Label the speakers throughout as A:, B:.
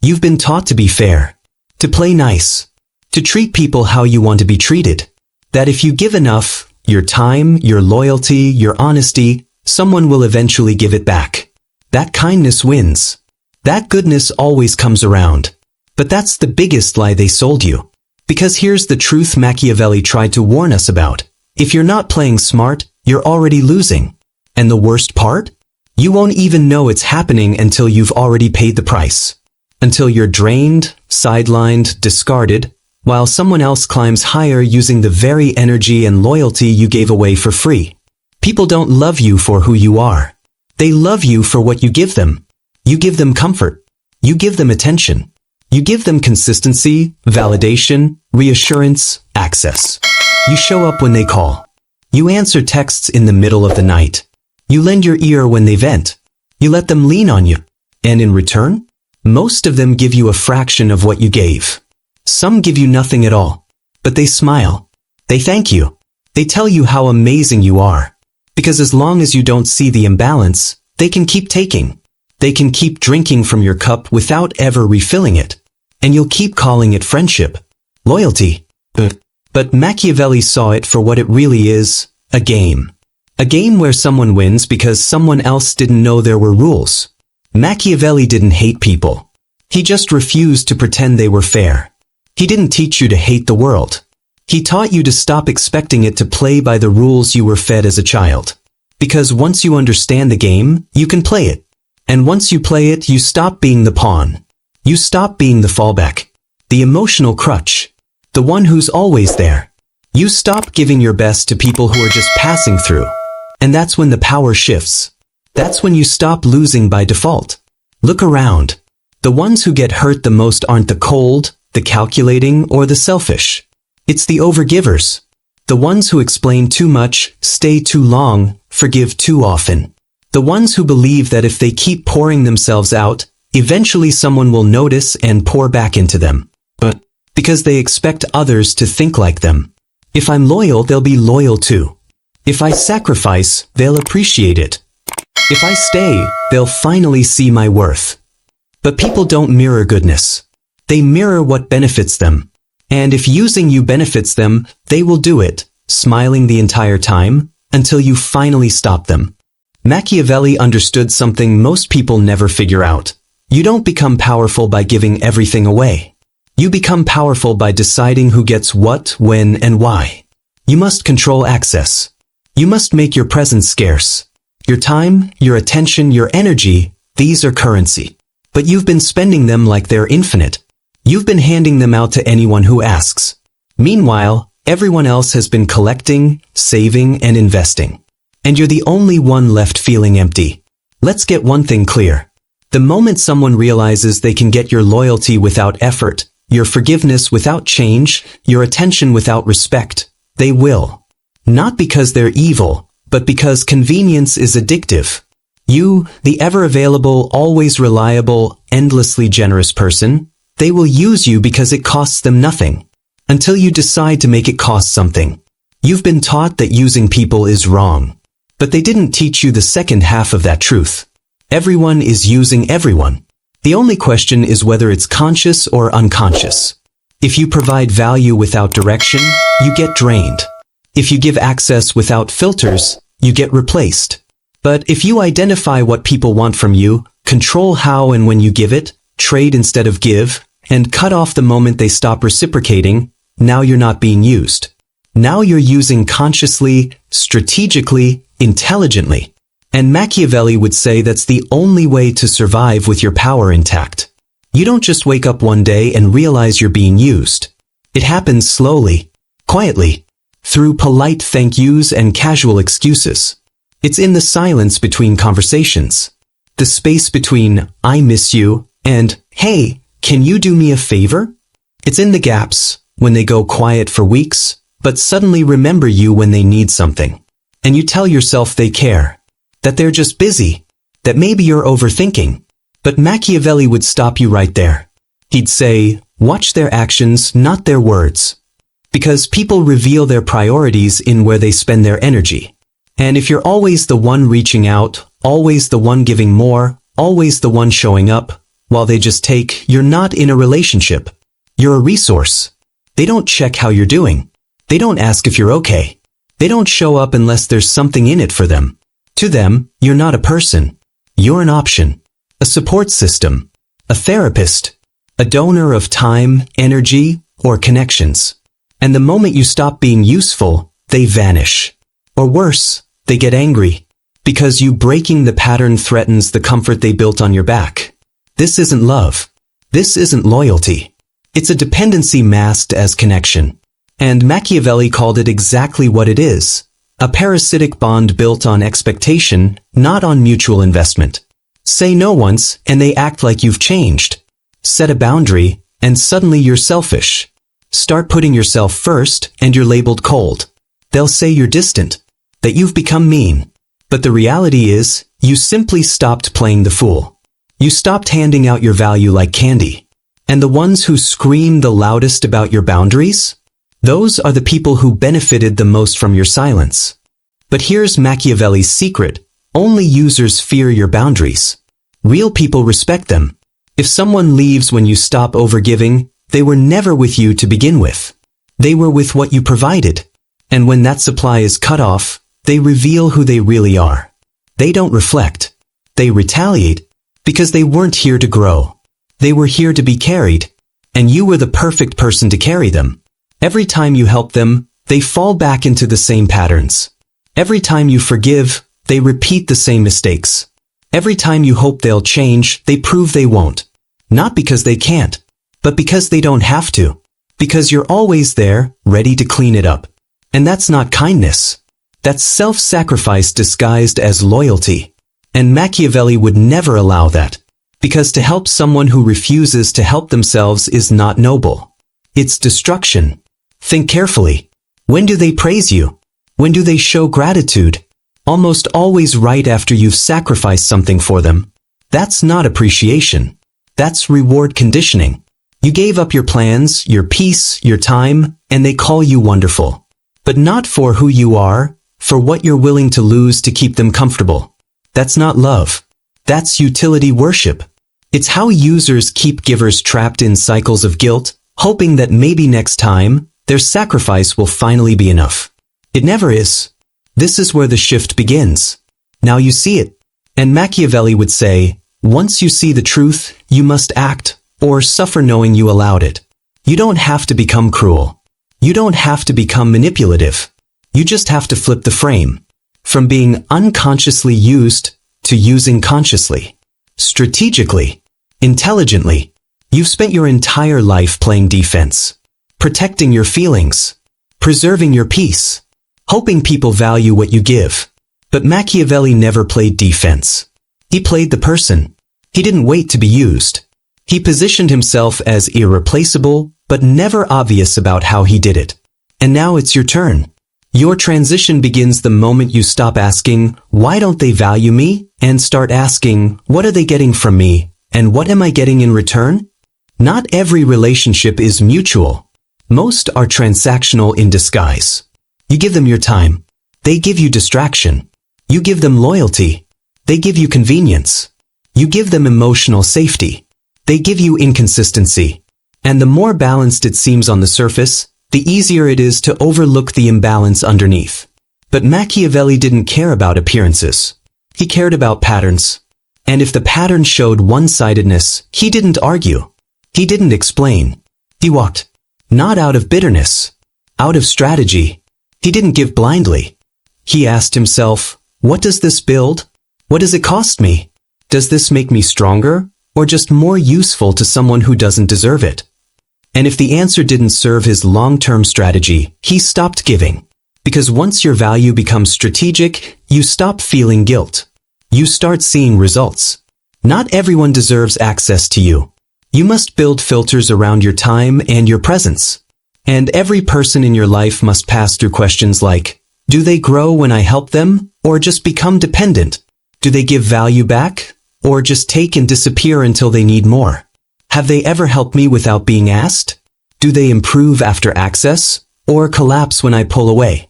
A: You've been taught to be fair, to play nice, to treat people how you want to be treated. That if you give enough, your time, your loyalty, your honesty, someone will eventually give it back. That kindness wins. That goodness always comes around. But that's the biggest lie they sold you. Because here's the truth Machiavelli tried to warn us about. If you're not playing smart, you're already losing. And the worst part? You won't even know it's happening until you've already paid the price. Until you're drained, sidelined, discarded, while someone else climbs higher using the very energy and loyalty you gave away for free. People don't love you for who you are. They love you for what you give them. You give them comfort. You give them attention. You give them consistency, validation, reassurance, access. You show up when they call. You answer texts in the middle of the night. You lend your ear when they vent. You let them lean on you. And in return, most of them give you a fraction of what you gave. Some give you nothing at all. But they smile. They thank you. They tell you how amazing you are. Because as long as you don't see the imbalance, they can keep taking. They can keep drinking from your cup without ever refilling it. And you'll keep calling it friendship, loyalty. But Machiavelli saw it for what it really is, a game. A game where someone wins because someone else didn't know there were rules. Machiavelli didn't hate people. He just refused to pretend they were fair. He didn't teach you to hate the world. He taught you to stop expecting it to play by the rules you were fed as a child. Because once you understand the game, you can play it. And once you play it, you stop being the pawn. You stop being the fallback, the emotional crutch, the one who's always there. You stop giving your best to people who are just passing through. And that's when the power shifts. That's when you stop losing by default. Look around. The ones who get hurt the most aren't the cold, the calculating, or the selfish. It's the overgivers. The ones who explain too much, stay too long, forgive too often. The ones who believe that if they keep pouring themselves out, eventually someone will notice and pour back into them. But because they expect others to think like them. If I'm loyal, they'll be loyal too. If I sacrifice, they'll appreciate it. If I stay, they'll finally see my worth. But people don't mirror goodness. They mirror what benefits them. And if using you benefits them, they will do it, smiling the entire time, until you finally stop them. Machiavelli understood something most people never figure out. You don't become powerful by giving everything away. You become powerful by deciding who gets what, when, and why. You must control access. You must make your presence scarce. Your time, your attention, your energy, these are currency. But you've been spending them like they're infinite. You've been handing them out to anyone who asks. Meanwhile, everyone else has been collecting, saving, and investing. And you're the only one left feeling empty. Let's get one thing clear. The moment someone realizes they can get your loyalty without effort, your forgiveness without change, your attention without respect, they will. Not because they're evil, but because convenience is addictive. You, the ever-available, always reliable, endlessly generous person, they will use you because it costs them nothing. Until you decide to make it cost something. You've been taught that using people is wrong. But they didn't teach you the second half of that truth. Everyone is using everyone. The only question is whether it's conscious or unconscious. If you provide value without direction, you get drained. If you give access without filters, you get replaced. But if you identify what people want from you, control how and when you give it, trade instead of give, and cut off the moment they stop reciprocating, now you're not being used. Now you're using consciously, strategically, intelligently. And Machiavelli would say that's the only way to survive with your power intact. You don't just wake up one day and realize you're being used. It happens slowly, quietly, through polite thank yous and casual excuses. It's in the silence between conversations. The space between, I miss you, and, hey, can you do me a favor? It's in the gaps, when they go quiet for weeks, but suddenly remember you when they need something. And you tell yourself they care. That they're just busy. That maybe you're overthinking. But Machiavelli would stop you right there. He'd say, watch their actions, not their words. Because people reveal their priorities in where they spend their energy. And if you're always the one reaching out, always the one giving more, always the one showing up, while they just take, "You're not in a relationship. You're a resource." They don't check how you're doing. They don't ask if you're okay. They don't show up unless there's something in it for them. To them, you're not a person. You're an option, a support system, a therapist, a donor of time, energy, or connections. And the moment you stop being useful, they vanish. Or worse, they get angry. Because you breaking the pattern threatens the comfort they built on your back. This isn't love. This isn't loyalty. It's a dependency masked as connection. And Machiavelli called it exactly what it is. A parasitic bond built on expectation, not on mutual investment. Say no once, and they act like you've changed. Set a boundary, and suddenly you're selfish. Start putting yourself first, and you're labeled cold. They'll say you're distant, that you've become mean. But the reality is, you simply stopped playing the fool. You stopped handing out your value like candy. And the ones who scream the loudest about your boundaries? Those are the people who benefited the most from your silence. But here's Machiavelli's secret. Only users fear your boundaries. Real people respect them. If someone leaves when you stop overgiving, they were never with you to begin with. They were with what you provided. And when that supply is cut off, they reveal who they really are. They don't reflect. They retaliate because they weren't here to grow. They were here to be carried. And you were the perfect person to carry them. Every time you help them, they fall back into the same patterns. Every time you forgive, they repeat the same mistakes. Every time you hope they'll change, they prove they won't. Not because they can't, but because they don't have to. Because you're always there, ready to clean it up. And that's not kindness. That's self-sacrifice disguised as loyalty. And Machiavelli would never allow that. Because to help someone who refuses to help themselves is not noble. It's destruction. Think carefully. When do they praise you? When do they show gratitude? Almost always right after you've sacrificed something for them. That's not appreciation. That's reward conditioning. You gave up your plans, your peace, your time, and they call you wonderful. But not for who you are, for what you're willing to lose to keep them comfortable. That's not love. That's utility worship. It's how users keep givers trapped in cycles of guilt, hoping that maybe next time, their sacrifice will finally be enough. It never is. This is where the shift begins. Now you see it. And Machiavelli would say, once you see the truth, you must act, or suffer knowing you allowed it. You don't have to become cruel. You don't have to become manipulative. You just have to flip the frame. From being unconsciously used to using consciously. Strategically. Intelligently. You've spent your entire life playing defense. Protecting your feelings. Preserving your peace. Hoping people value what you give. But Machiavelli never played defense. He played the person. He didn't wait to be used. He positioned himself as irreplaceable, but never obvious about how he did it. And now it's your turn. Your transition begins the moment you stop asking, why don't they value me? And start asking, what are they getting from me? And what am I getting in return? Not every relationship is mutual. Most are transactional in disguise. You give them your time. They give you distraction. You give them loyalty. They give you convenience. You give them emotional safety. They give you inconsistency. And the more balanced it seems on the surface, the easier it is to overlook the imbalance underneath. But Machiavelli didn't care about appearances. He cared about patterns. And if the pattern showed one-sidedness, he didn't argue. He didn't explain. He walked. Not out of bitterness. Out of strategy. He didn't give blindly. He asked himself, what does this build? What does it cost me? Does this make me stronger, or just more useful to someone who doesn't deserve it? And if the answer didn't serve his long-term strategy, he stopped giving. Because once your value becomes strategic, you stop feeling guilt. You start seeing results. Not everyone deserves access to you. You must build filters around your time and your presence. And every person in your life must pass through questions like, do they grow when I help them, or just become dependent? Do they give value back, or just take and disappear until they need more? Have they ever helped me without being asked? Do they improve after access, or collapse when I pull away?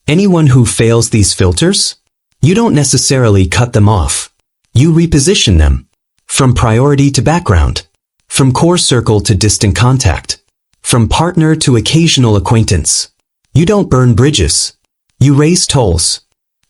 A: Anyone who fails these filters? You don't necessarily cut them off. You reposition them. From priority to background. From core circle to distant contact. From partner to occasional acquaintance. You don't burn bridges. You raise tolls.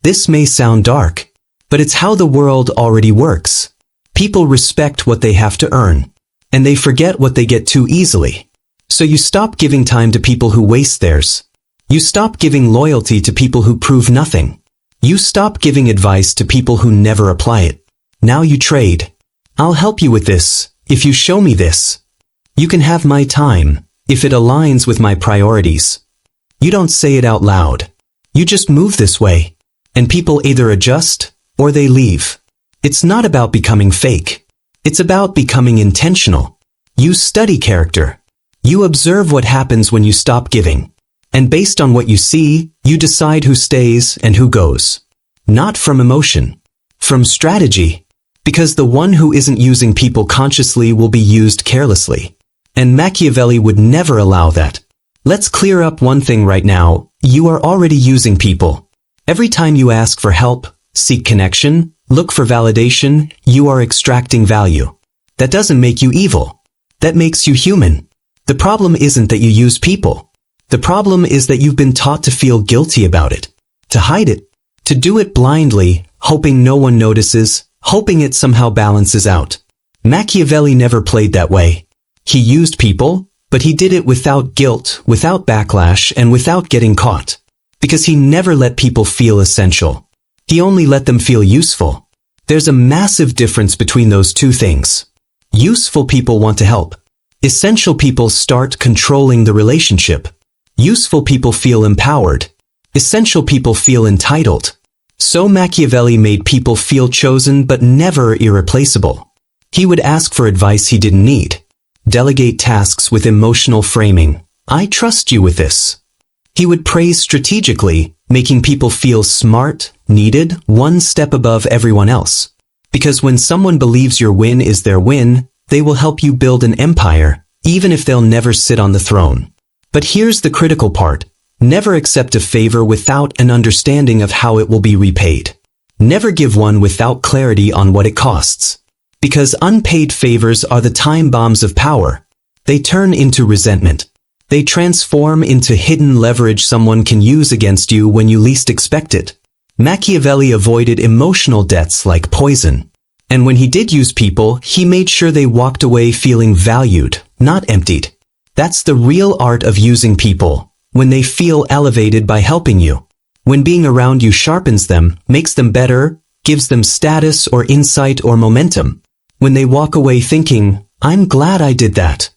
A: This may sound dark, but it's how the world already works. People respect what they have to earn, and they forget what they get too easily. So you stop giving time to people who waste theirs. You stop giving loyalty to people who prove nothing. You stop giving advice to people who never apply it. Now you trade. I'll help you with this, if you show me this. You can have my time, if it aligns with my priorities. You don't say it out loud. You just move this way, and people either adjust, or they leave. It's not about becoming fake. It's about becoming intentional. You study character. You observe what happens when you stop giving. And based on what you see, you decide who stays and who goes. Not from emotion. From strategy. Because the one who isn't using people consciously will be used carelessly. And Machiavelli would never allow that. Let's clear up one thing right now. You are already using people. Every time you ask for help, seek connection, look for validation, you are extracting value. That doesn't make you evil. That makes you human. The problem isn't that you use people. The problem is that you've been taught to feel guilty about it. To hide it. To do it blindly, hoping no one notices, hoping it somehow balances out. Machiavelli never played that way. He used people, but he did it without guilt, without backlash, and without getting caught. Because he never let people feel essential. He only let them feel useful. There's a massive difference between those two things. Useful people want to help. Essential people start controlling the relationship. Useful people feel empowered. Essential people feel entitled. So Machiavelli made people feel chosen but never irreplaceable. He would ask for advice he didn't need. Delegate tasks with emotional framing. I trust you with this. He would praise strategically, making people feel smart, needed, one step above everyone else. Because when someone believes your win is their win, they will help you build an empire, even if they'll never sit on the throne. But here's the critical part. Never accept a favor without an understanding of how it will be repaid. Never give one without clarity on what it costs. Because unpaid favors are the time bombs of power. They turn into resentment. They transform into hidden leverage someone can use against you when you least expect it. Machiavelli avoided emotional debts like poison. And when he did use people, he made sure they walked away feeling valued, not emptied. That's the real art of using people, when they feel elevated by helping you. When being around you sharpens them, makes them better, gives them status or insight or momentum. When they walk away thinking, I'm glad I did that.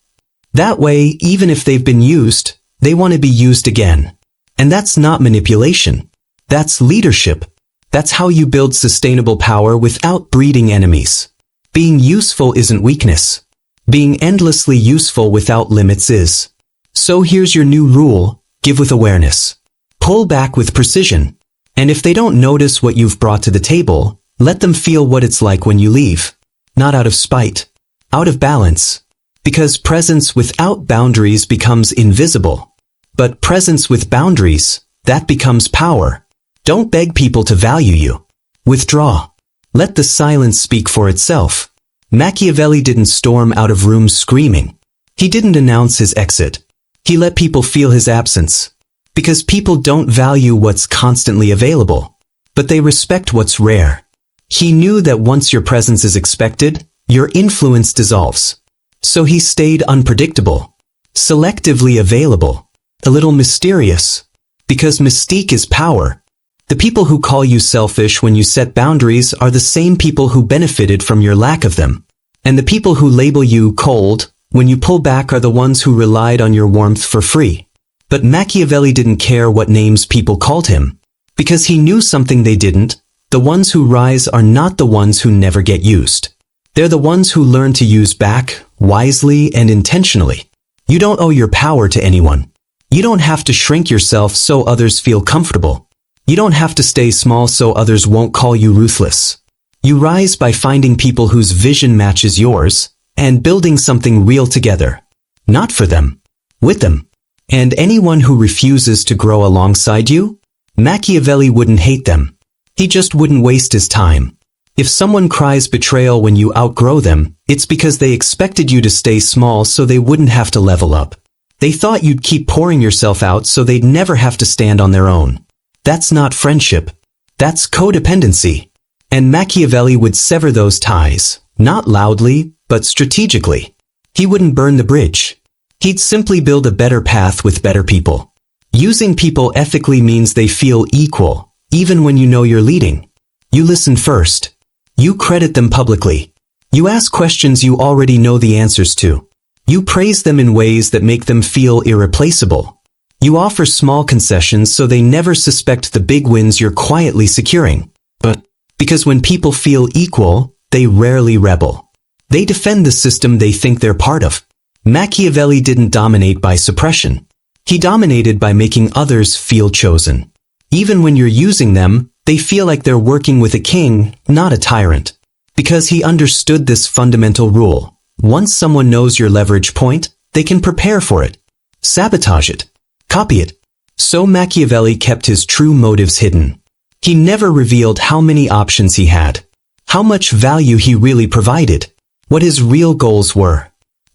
A: That way, even if they've been used, they want to be used again. And that's not manipulation. That's leadership. That's how you build sustainable power without breeding enemies. Being useful isn't weakness. Being endlessly useful without limits is. So here's your new rule, give with awareness. Pull back with precision. And if they don't notice what you've brought to the table, let them feel what it's like when you leave. Not out of spite. Out of balance. Because presence without boundaries becomes invisible. But presence with boundaries, that becomes power. Don't beg people to value you. Withdraw. Let the silence speak for itself. Machiavelli didn't storm out of rooms screaming. He didn't announce his exit. He let people feel his absence. Because people don't value what's constantly available. But they respect what's rare. He knew that once your presence is expected, your influence dissolves. So he stayed unpredictable. Selectively available. A little mysterious. Because mystique is power. The people who call you selfish when you set boundaries are the same people who benefited from your lack of them. And the people who label you cold when you pull back are the ones who relied on your warmth for free. But Machiavelli didn't care what names people called him. Because he knew something they didn't. The ones who rise are not the ones who never get used. They're the ones who learn to use back, wisely and intentionally. You don't owe your power to anyone. You don't have to shrink yourself so others feel comfortable. You don't have to stay small so others won't call you ruthless. You rise by finding people whose vision matches yours, and building something real together. Not for them. With them. And anyone who refuses to grow alongside you? Machiavelli wouldn't hate them. He just wouldn't waste his time. If someone cries betrayal when you outgrow them, it's because they expected you to stay small so they wouldn't have to level up. They thought you'd keep pouring yourself out so they'd never have to stand on their own. That's not friendship. That's codependency. And Machiavelli would sever those ties, not loudly, but strategically. He wouldn't burn the bridge. He'd simply build a better path with better people. Using people ethically means they feel equal, even when you know you're leading. You listen first. You credit them publicly. You ask questions you already know the answers to. You praise them in ways that make them feel irreplaceable. You offer small concessions so they never suspect the big wins you're quietly securing. But because when people feel equal, they rarely rebel. They defend the system they think they're part of. Machiavelli didn't dominate by suppression. He dominated by making others feel chosen. Even when you're using them, they feel like they're working with a king, not a tyrant. Because he understood this fundamental rule. Once someone knows your leverage point, they can prepare for it. Sabotage it. Copy it. So Machiavelli kept his true motives hidden. He never revealed how many options he had, how much value he really provided, what his real goals were,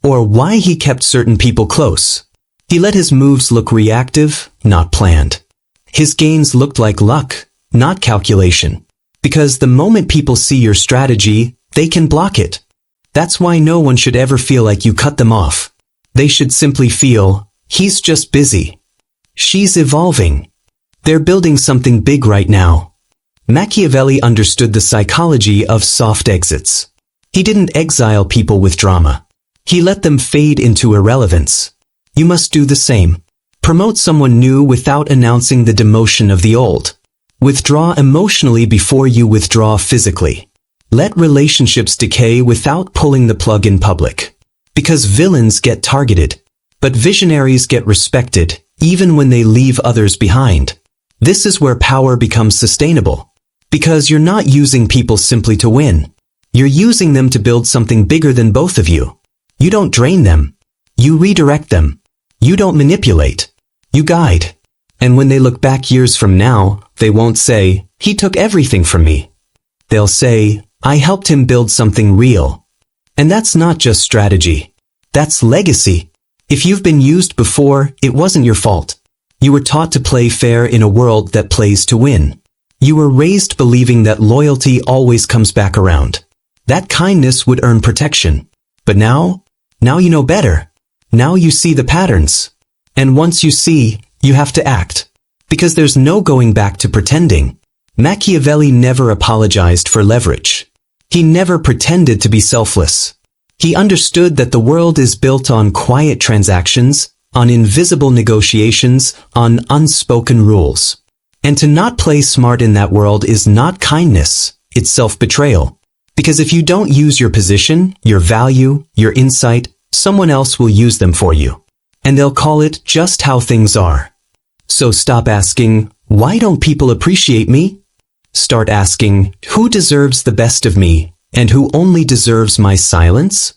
A: or why he kept certain people close. He let his moves look reactive, not planned. His gains looked like luck, not calculation. Because the moment people see your strategy, they can block it. That's why no one should ever feel like you cut them off. They should simply feel, he's just busy. She's evolving. They're building something big right now. Machiavelli understood the psychology of soft exits. He didn't exile people with drama. He let them fade into irrelevance. You must do the same. Promote someone new without announcing the demotion of the old. Withdraw emotionally before you withdraw physically. Let relationships decay without pulling the plug in public. Because villains get targeted, but visionaries get respected, even when they leave others behind. This is where power becomes sustainable. Because you're not using people simply to win. You're using them to build something bigger than both of you. You don't drain them. You redirect them. You don't manipulate. You guide. And when they look back years from now, they won't say, he took everything from me. They'll say, I helped him build something real. And that's not just strategy. That's legacy. If you've been used before, it wasn't your fault. You were taught to play fair in a world that plays to win. You were raised believing that loyalty always comes back around. That kindness would earn protection. But now you know better. Now you see the patterns. And once you see, you have to act. Because there's no going back to pretending. Machiavelli never apologized for leverage. He never pretended to be selfless. He understood that the world is built on quiet transactions, on invisible negotiations, on unspoken rules. And to not play smart in that world is not kindness, it's self-betrayal. Because if you don't use your position, your value, your insight, someone else will use them for you. And they'll call it just how things are. So stop asking, why don't people appreciate me? Start asking, who deserves the best of me, and who only deserves my silence?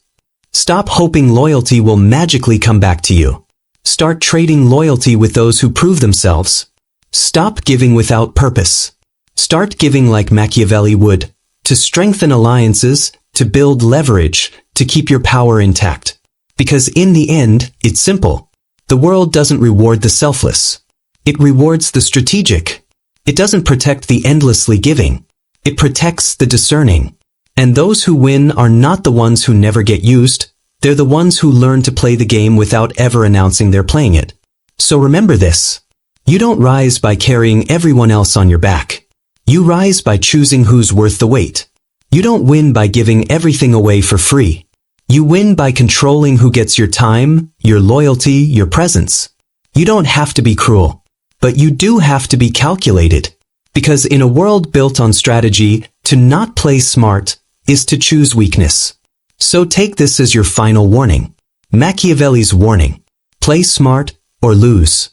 A: Stop hoping loyalty will magically come back to you. Start trading loyalty with those who prove themselves. Stop giving without purpose. Start giving like Machiavelli would, to strengthen alliances, to build leverage, to keep your power intact. Because in the end, it's simple. The world doesn't reward the selfless. It rewards the strategic. It doesn't protect the endlessly giving. It protects the discerning. And those who win are not the ones who never get used. They're the ones who learn to play the game without ever announcing they're playing it. So remember this. You don't rise by carrying everyone else on your back. You rise by choosing who's worth the wait. You don't win by giving everything away for free. You win by controlling who gets your time, your loyalty, your presence. You don't have to be cruel. But you do have to be calculated. Because in a world built on strategy, to not play smart is to choose weakness. So take this as your final warning. Machiavelli's warning. Play smart or lose.